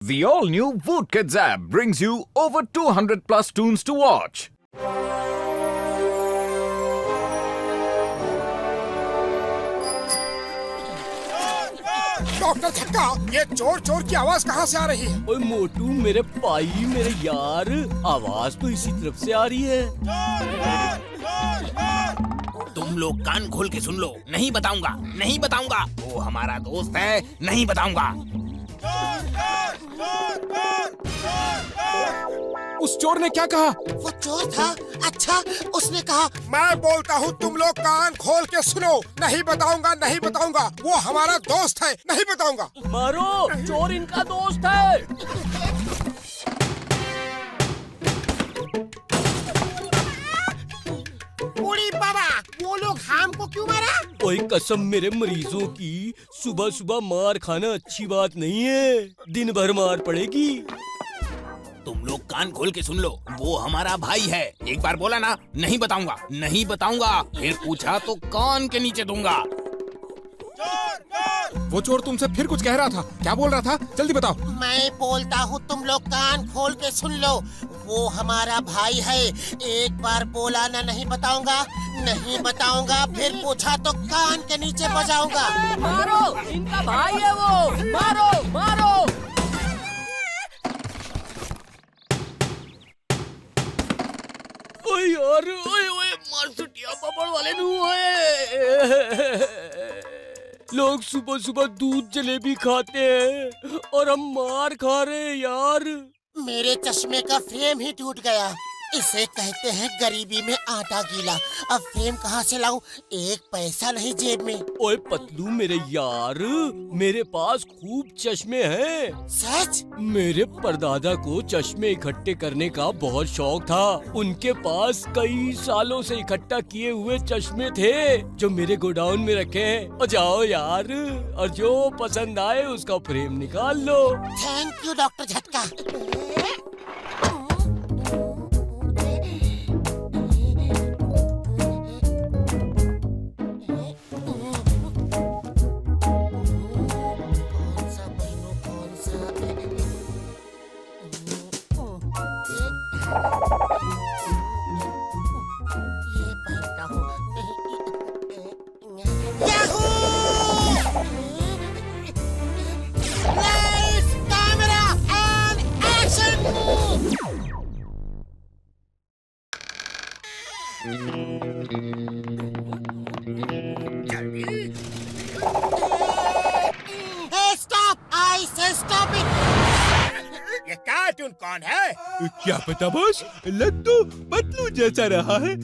The all-new Voot Kids app brings you over 200 plus tunes to watch. Doctor छक्का, ये चोर चोर की आवाज कहाँ से आ रही है? ओए मोटू, मेरे भाई, मेरे यार, आवाज तो इसी तरफ से आ रही है। तुम लोग कान खोल के सुन लो, नहीं बताऊंगा, नहीं बताऊंगा। वो हमारा दोस्त है, नहीं बताऊंगा। उस चोर ने क्या कहा? वो चोर था? अच्छा, उसने कहा मैं बोलता हूँ तुम लोग कान खोल के सुनो, नहीं बताऊंगा, नहीं बताऊंगा। वो हमारा दोस्त है, नहीं बताऊंगा। मारो, चोर इनका दोस्त है। उड़ी बाबा, वो लोग हमको क्यों मारा? ओए कसम मेरे मरीजों की, सुबह सुबह मार खाना अच्छी बात नहीं है। दिन भर मार पड़ेगी। तुम लोग कान खोल के सुन लो, वो हमारा भाई है। एक बार बोला ना, नहीं बताऊंगा, नहीं बताऊंगा। फिर पूछा तो कान के नीचे दूंगा। वो चोर तुमसे फिर कुछ कह रहा था, क्या बोल रहा था? जल्दी बताओ। मैं बोलता हूँ तुम लोग कान खोल के सुन लो, वो हमारा भाई है। एक बार बोला ना, नहीं बताऊंगा, नहीं बताऊंगा। फिर पूछा तो कान के नीचे बजाऊंगा। मारो, इनका भाई है वो। मारो, मारो। ओए यार, ओए ओए, मार सुटिया पापड़ वाले नु है। लोग सुबह सुबह दूध जलेबी खाते हैं और हम मार खा रहे हैं यार। मेरे चश्मे का फ्रेम ही टूट गया। इसे कहते हैं गरीबी में आटा गीला। अब फ्रेम कहाँ से लाऊं? एक पैसा नहीं जेब में। ओए पतलू मेरे यार, मेरे पास खूब चश्मे हैं। सच? मेरे परदादा को चश्मे इकट्ठे करने का बहुत शौक था। उनके पास कई सालों से इकट्ठा किए हुए चश्मे थे जो मेरे गोडाउन में रखे हैं। और जाओ यार, और जो पसंद आए उसका फ्रेम निकाल लो। थैंक यू डॉक्टर झटका। ये कार्टून कौन है? क्या पता बॉस, लग तो पतलू जैसा रहा है।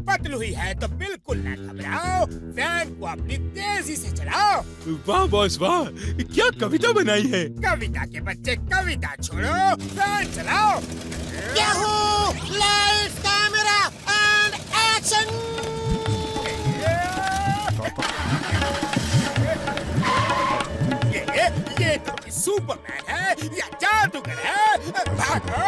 पतलू ही है तो बिल्कुल ना घबराओ, फैन को अपनी तेजी से चलाओ। वाह बॉस वाह, क्या कविता बनाई है। कविता के बच्चे कविता छोड़ो, फैन चलाओ। Lights, camera and action. ये तो सुपरमैन है या जादूगर है? भागो!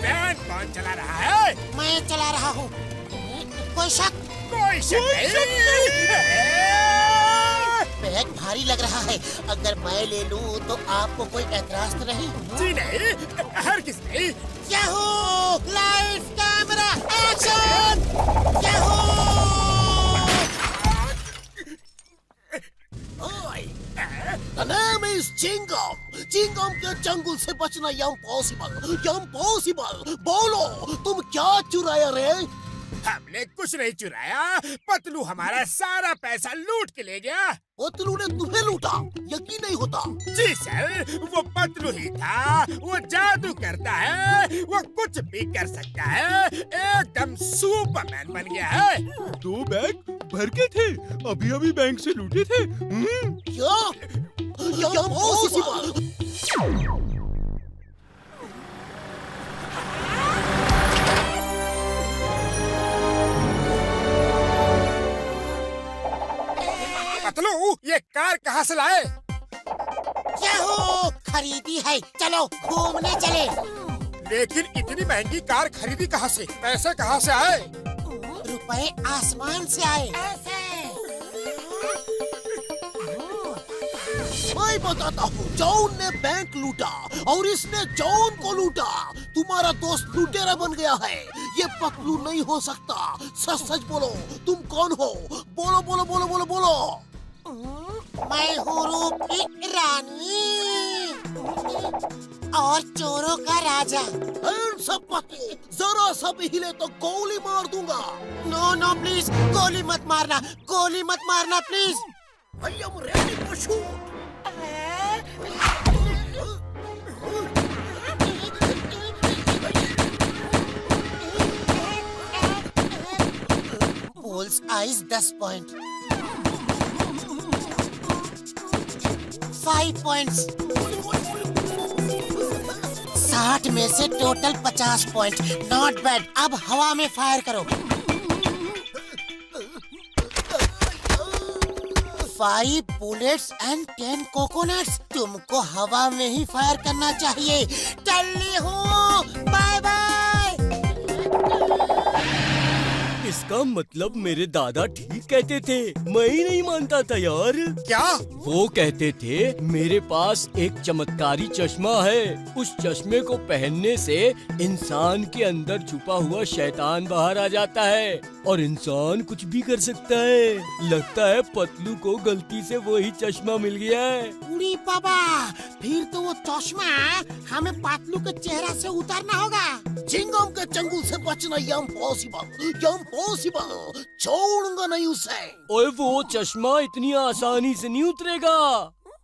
फैन कौन चला रहा है? मैं चला रहा हूँ। कोई शक? कोई शक नहीं। बैग भारी लग रहा है, अगर मैं ले लूँ तो आपको कोई एतराज तो नहीं? जी नहीं, हरगिज़ नहीं। Lights, camera, action! The name is Chingom. Chingam के जंगल से बचना इम्पॉसिबल। बोलो, तुम क्या चुराया रे? हमने कुछ नहीं चुराया, पतलू हमारा सारा पैसा लूट के ले गया। पतलू ने तुम्हें लूटा? यकीन नहीं होता। जी सर, वो पतलू ही था। वो जादू करता है, वो कुछ भी कर सकता है, एकदम सुपरमैन बन गया है। 2 बैग भर के थे, अभी बैंक से लूटे थे। क्या? इम्पॉसिबल। पतलू, ये कार कहाँ से लाए? खरीदी है, चलो घूमने चले। लेकिन इतनी महंगी कार खरीदी कहाँ से? पैसे कहाँ से आए? रुपए आसमान से आए। मैं बताता हूँ, जॉन ने बैंक लूटा और इसने जॉन को लूटा। तुम्हारा दोस्त लुटेरा बन गया है। ये पतलू नहीं हो सकता। सच सच बोलो, तुम कौन हो? बोलो बोलो बोलो बोलो बोलो। मैं हूँ रूप की रानी और चोरों का राजा। सब पतलू, जरा सा भी हिले तो गोली मार दूंगा। नो नो प्लीज, गोली मत मारना, गोली मत मारना please. I am ready to shoot. Bulls eyes 10 point, 5 points, 60 में से टोटल 50 पॉइंट। Not bad. अब हवा में फायर करो। 5 बुलेट्स एंड 10 कोकोनट्स। तुमको हवा में ही फायर करना चाहिए। चलनी हूँ, बाय बाय। इसका मतलब मेरे दादा ठीक कहते थे। मैं ही नहीं मानता था यार। क्या? वो कहते थे मेरे पास एक चमत्कारी चश्मा है। उस चश्मे को पहनने से इंसान के अंदर छुपा हुआ शैतान बाहर आ जाता है और इंसान कुछ भी कर सकता है। लगता है पतलू को गलती से वही चश्मा मिल गया है। उड़ी बाबा, फिर तो वो चश्मा हमें पतलू के चेहरा से उतारना होगा। चिंगम के चंगुल से बचना इम्पॉसिबल। छोड़ूंगा नहीं उसे। ओए वो चश्मा इतनी आसानी से नहीं उतरेगा।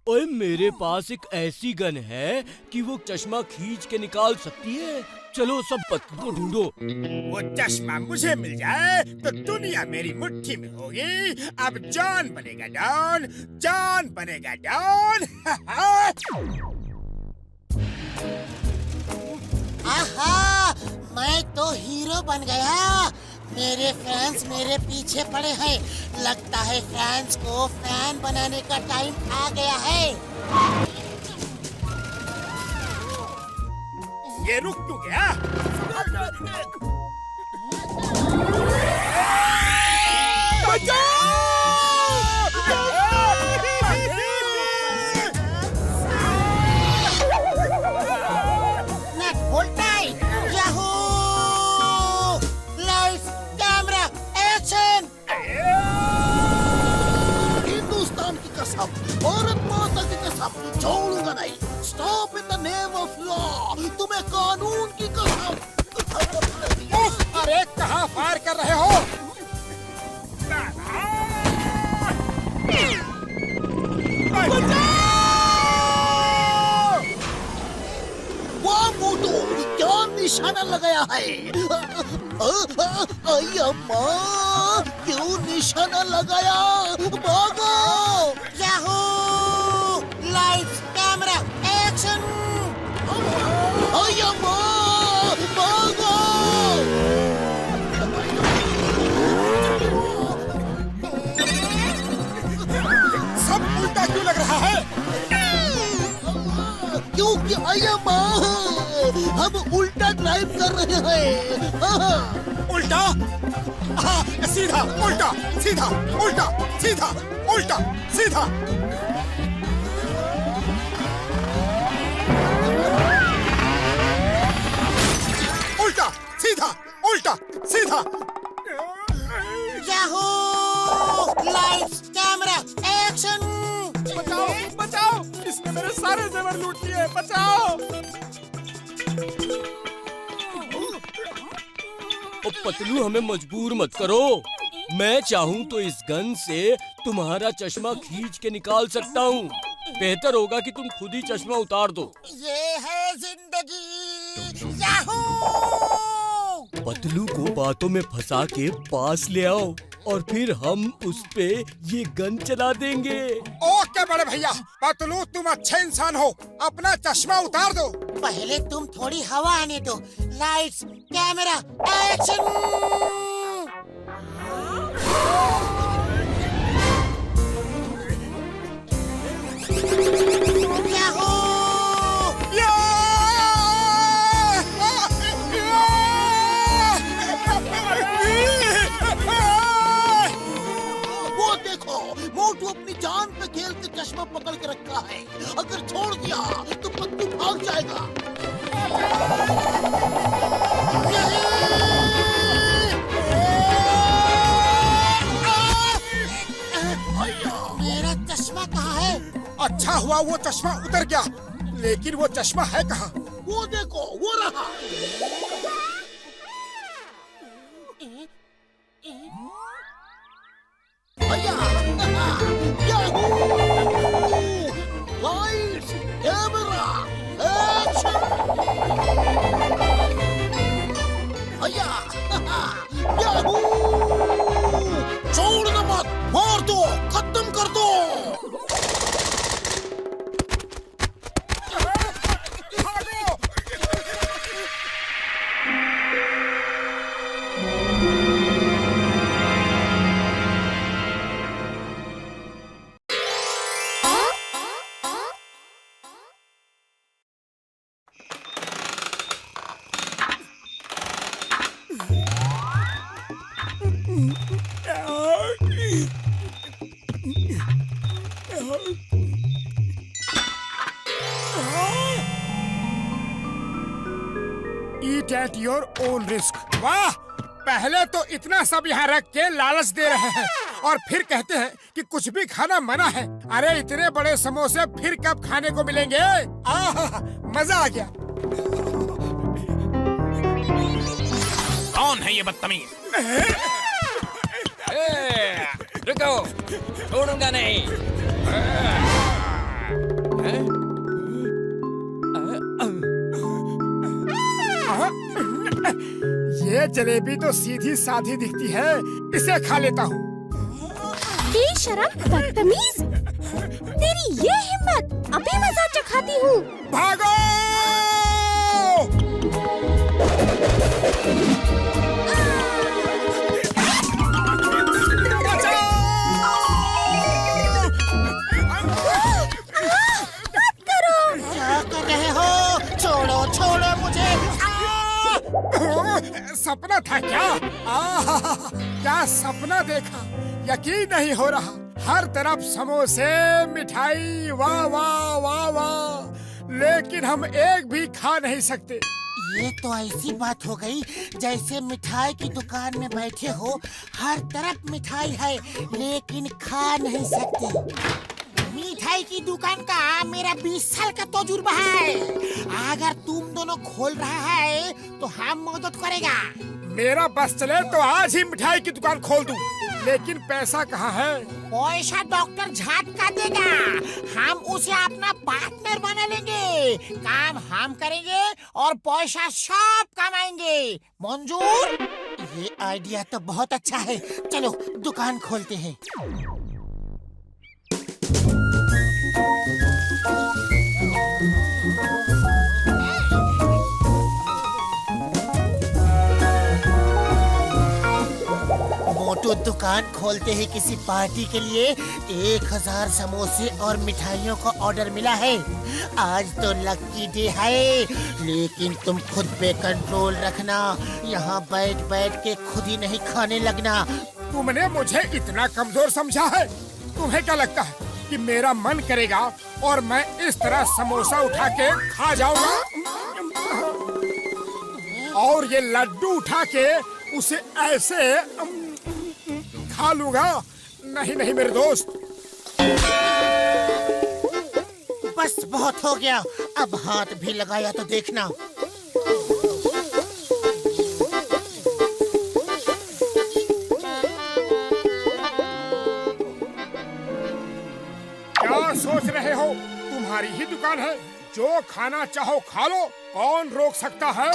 ओए मेरे पास एक ऐसी गन है कि वो चश्मा खींच के निकाल सकती है। चलो सब पतलू को ढूंढो। वो चश्मा मुझे मिल जाए तो दुनिया मेरी मुट्ठी में होगी। अब जॉन बनेगा डॉन, जॉन बनेगा डॉन। आहा, मैं तो हीरो बन गया। मेरे फैंस मेरे पीछे पड़े हैं। लगता है फैंस को फैन बनाने का टाइम आ गया है। ये रुक क्यों गया? Net hold tight. Yahoo! Lights, camera, action! Hindustan की कसम, भारत माता की कसम, छोड़ूंगा नहीं। Stop in the name of law. तुम्हें कानून की कसम। अरे कहाँ फायर कर रहे हो? वाह मोटू, क्या निशाना लगाया है? अम्मा, क्यों निशाना लगाया? भागो! याहू! Lights, camera, action! अम्मा, भागो! सब उल्टा क्यों लग रहा है? क्योंकि अम्मा, हम उल्टा ड्राइव कर रहे हैं। उल्टा? हाँ, सीधा उल्टा, सीधा उल्टा, सीधा उल्टा, सीधा। उल्टा, सीधा, उल्टा, सीधा। याहू! Lights, camera, action! बचाओ, बचाओ! इसने मेरे सारे जेवर लूट लिए। बचाओ! ओ पतलू, हमें मजबूर मत करो। मैं चाहूँ तो इस गन से तुम्हारा चश्मा खींच के निकाल सकता हूँ। बेहतर होगा कि तुम खुद ही चश्मा उतार दो। ये है जिंदगी। याहू! पतलू को बातों में फंसा के पास ले आओ और फिर हम उस पे ये गन चला देंगे। ओके बड़े भैया, पतलू तुम अच्छे इंसान हो। अपना चश्मा उतार दो। पहले तुम थोड़ी हवा आने दो। Lights, camera, action! याहू! वो वो देखो, मोटू अपनी जान पे खेल के चश्मा पकड़ के रखा है। अगर छोड़ दिया तो पत्तू भाग जाएगा। मेरा चश्मा कहाँ है? अच्छा हुआ वो चश्मा उतर गया, लेकिन वो चश्मा है कहाँ? वो देखो, वो रहा। भैया, याहू! Lights, camera, action! भैया, याहू! छोड़ना मत, मार दो, खत्म कर दो। Eat at your own risk। वाह, पहले तो इतना सब यहाँ रख के लालच दे रहे हैं और फिर कहते हैं कि कुछ भी खाना मना है। अरे इतने बड़े समोसे फिर कब खाने को मिलेंगे? आह, मजा आ गया। कौन है ये बदतमीज? रुको, छोड़ूंगा नहीं। ये जलेबी तो सीधी साधी दिखती है, इसे खा लेता हूँ। बेशरम, बदतमीज, तेरी ये हिम्मत! अभी मजा चखाती हूँ। भागो! क्या कर रहे हो? छोड़ो, छोड़ो मुझे। सपना था क्या? क्या सपना देखा, यकीन नहीं हो रहा। हर तरफ समोसे, मिठाई, वाह वाह वाह वाह, लेकिन हम एक भी खा नहीं सकते। ये तो ऐसी बात हो गई जैसे मिठाई की दुकान में बैठे हो, हर तरफ मिठाई है लेकिन खा नहीं सकते। मिठाई की दुकान का मेरा 20 साल का तजुर्बा है। अगर तुम दोनों खोल रहा है तो हम मदद करेगा। मेरा बस चले तो आज ही मिठाई की दुकान खोल दूं, लेकिन पैसा कहाँ है? पैसा डॉक्टर झटका देगा। हम उसे अपना पार्टनर बना लेंगे। काम हम करेंगे और पैसा सब कमाएंगे। मंजूर? ये आइडिया तो बहुत अच्छा है। चलो दुकान खोलते हैं। मोटू दुकान खोलते ही किसी पार्टी के लिए 1000 समोसे और मिठाइयों का ऑर्डर मिला है। आज तो लकी डे है, लेकिन तुम खुद पे कंट्रोल रखना। यहाँ बैठ बैठ के खुद ही नहीं खाने लगना। तुमने मुझे इतना कमजोर समझा है? तुम्हें क्या लगता है कि मेरा मन करेगा और मैं इस तरह समोसा उठा के खा जाऊंगा? और ये लड्डू उठा के उसे ऐसे खा लूंगा? नहीं नहीं मेरे दोस्त। बस बहुत हो गया, अब हाथ भी लगाया तो देखना। क्या सोच रहे हो? तुम्हारी ही दुकान है, जो खाना चाहो खा लो, कौन रोक सकता है?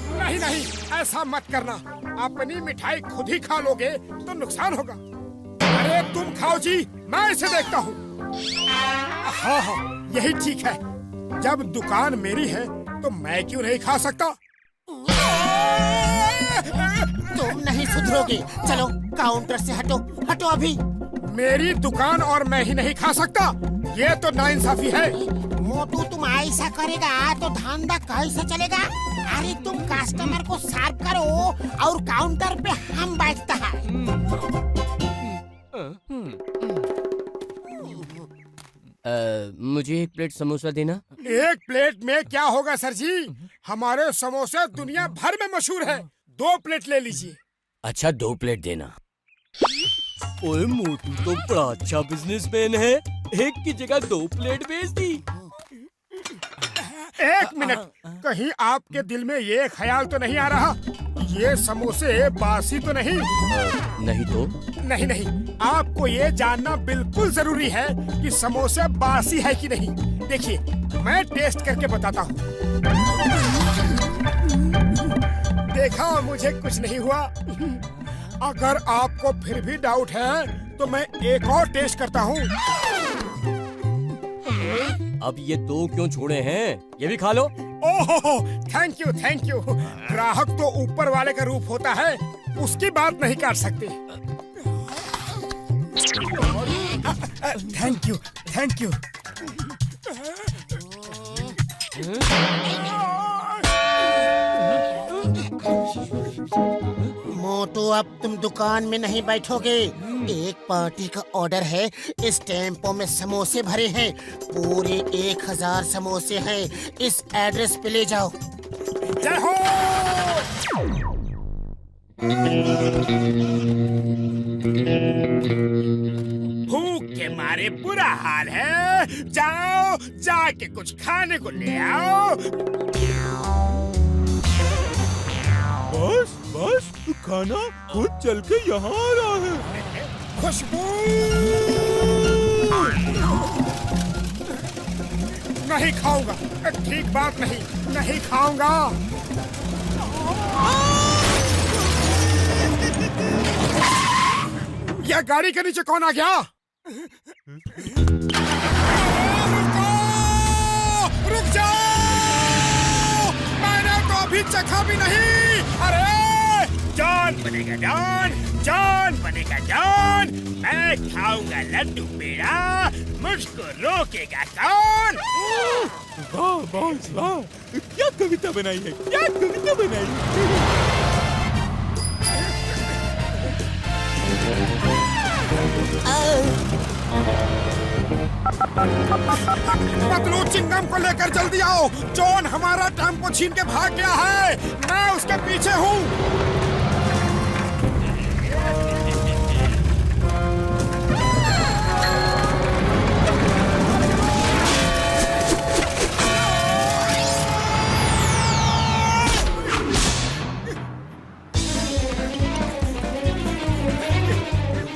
नहीं नहीं, ऐसा मत करना। अपनी मिठाई खुद ही खा लोगे तो नुकसान होगा। अरे तुम खाओ जी, मैं इसे देखता हूँ। हाँ हाँ, यही ठीक है। जब दुकान मेरी है तो मैं क्यों नहीं खा सकता? तुम नहीं सुधरोगे। चलो काउंटर से हटो, हटो अभी। मेरी दुकान और मैं ही नहीं खा सकता? ये तो नाइंसाफी है। मोटू तुम ऐसा करेगा तो धंधा कैसे चलेगा? अरे तुम कस्टमर को सर्व करो और काउंटर पे हम बैठता है। मुझे एक प्लेट समोसा देना। एक प्लेट में क्या होगा सर जी? हमारे समोसे दुनिया भर में मशहूर है। 2 प्लेट ले लीजिए। अच्छा 2 प्लेट देना। ओए मोटू तो बड़ा अच्छा बिजनेसमैन है, एक की जगह 2 प्लेट बेच दी। 1 मिनट, कहीं आपके दिल में ये ख्याल तो नहीं आ रहा ये समोसे बासी तो नहीं? नहीं तो? नहीं नहीं, आपको ये जानना बिल्कुल जरूरी है कि समोसे बासी है कि नहीं। देखिए, मैं टेस्ट करके बताता हूँ। देखा, मुझे कुछ नहीं हुआ। अगर आपको फिर भी डाउट है तो मैं एक और टेस्ट करता हूँ। अब ये 2 क्यों छोड़े हैं? ये भी खा लो। ओहो, थैंक यू थैंक यू। ग्राहक तो ऊपर वाले का रूप होता है, उसकी बात नहीं काट सकते। Thank you thank you. मोटू, अब तुम दुकान में नहीं बैठोगे। एक पार्टी का ऑर्डर है। इस टेम्पो में समोसे भरे हैं, पूरे 1000 समोसे हैं। इस एड्रेस पे ले जाओ। जय हो। भूख के मारे बुरा हाल है, जाओ जाके कुछ खाने को ले आओ। बस खाना खुद चल के यहाँ आ रहा है। खुशबू नहीं खाऊंगा। ठीक बात नहीं, नहीं खाऊंगा। यह गाड़ी के नीचे कौन आ गया? रुक जाओ, मैंने तो अभी चखा भी नहीं। अरे जान बनेगा जान, जान बनेगा जान। मैं खाऊंगा लड्डू पेड़ा, मुझको रोकेगा कौन? वाह बॉस वाह, क्या कविता बनाई है, क्या कविता बनाई है। पतलू चिंगम को लेकर जल्दी आओ। जॉन हमारा टेम्पो छीन के भाग गया है, मैं उसके पीछे हूँ।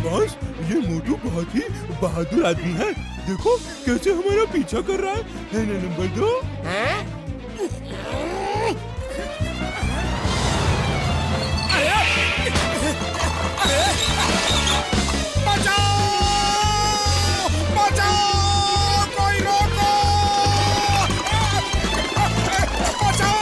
बॉस, ये मोटू बहुत ही बहादुर आदमी है। देखो कैसे हमारा पीछा कर रहा है ना नंबर 2। बचाओ, बचाओ, कोई रोको, बचाओ।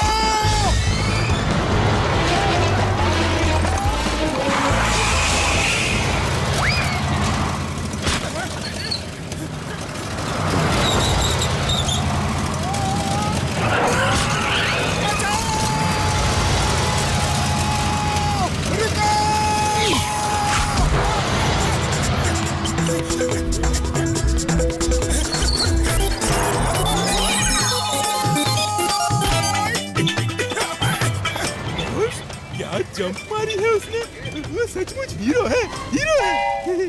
क्या जंप मारी है उसने, वो सचमुच हीरो है, हीरो है।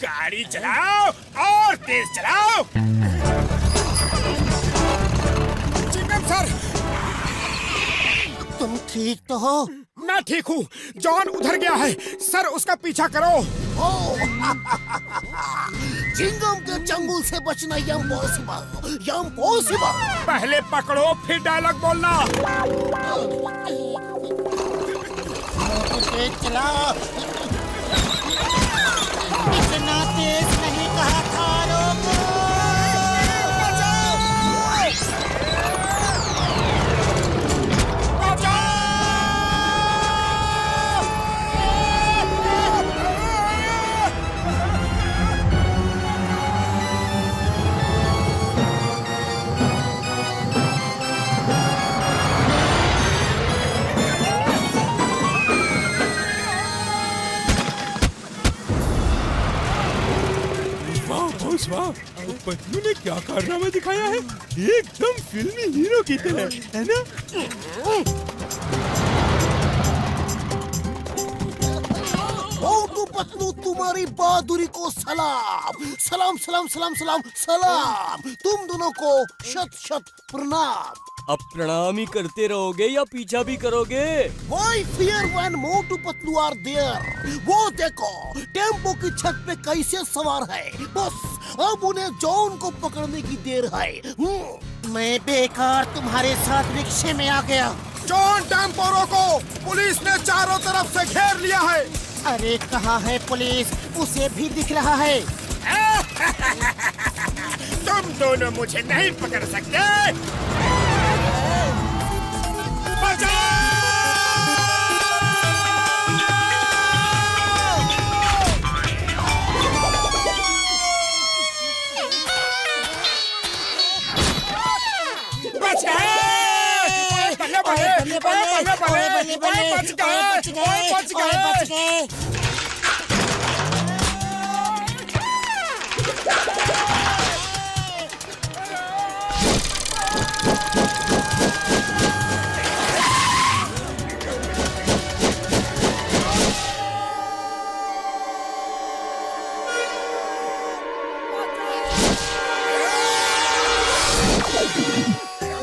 गाड़ी चलाओ और तेज चलाओ। चिंगम सर, तुम ठीक तो हो? मैं ठीक हूँ। जॉन उधर गया है सर, उसका पीछा करो। चिंगम के चंगुल से बचना इम्पॉसिबल, इम्पॉसिबल। पहले पकड़ो फिर डायलॉग बोलना। तेज चला, इतना तेज नहीं कहा था। रोको। बॉस वाह, पतलू ने क्या कारनामा दिखाया है, एकदम फिल्मी हीरो की तरह, है ना? मोटू पतलू तुम्हारी बहादुरी को सलाम सलाम सलाम सलाम सलाम सलाम। तुम दोनों को शत शत प्रणाम। अब प्रणाम ही करते रहोगे या पीछा भी करोगे? Why fear when Motu Patlu are there? वो देखो टेम्पो की छत पे कैसे सवार है। बस अब उन्हें जॉन को पकड़ने की देर है। मैं बेकार तुम्हारे साथ रिक्शे में आ गया। जॉन टेम्पो रोको, पुलिस ने चारों तरफ से घेर लिया है। अरे कहाँ है पुलिस? उसे भी दिख रहा है। तुम दोनों मुझे नहीं पकड़ सकते। बच गए।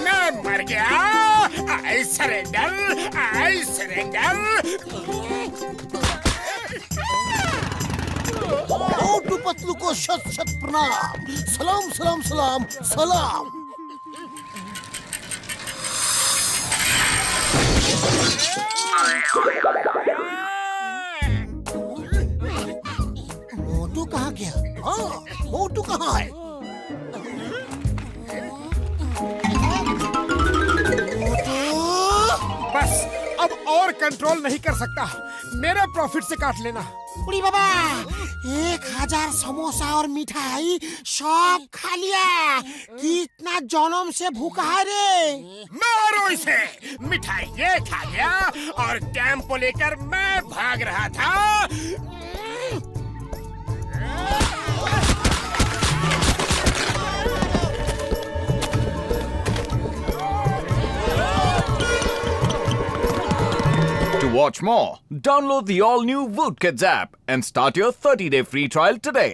मैं मर गया। I surrender. I surrender. Motu Patlu को शत शत प्रणाम। सलाम सलाम सलाम सलाम। मोटू कहाँ गया? हाँ, मोटू कहाँ है? बस अब और कंट्रोल नहीं कर सकता। मेरे प्रॉफिट से काट लेना। बुढ़ी बाबा 1000 समोसा और मिठाई सब खा लिया। कितना जनम से भूखा है रे। मारो इसे। मिठाई ये खा गया और टेम्पो लेकर मैं भाग रहा था। To watch more, download the all-new Woot Kids app and start your 30-day free trial today.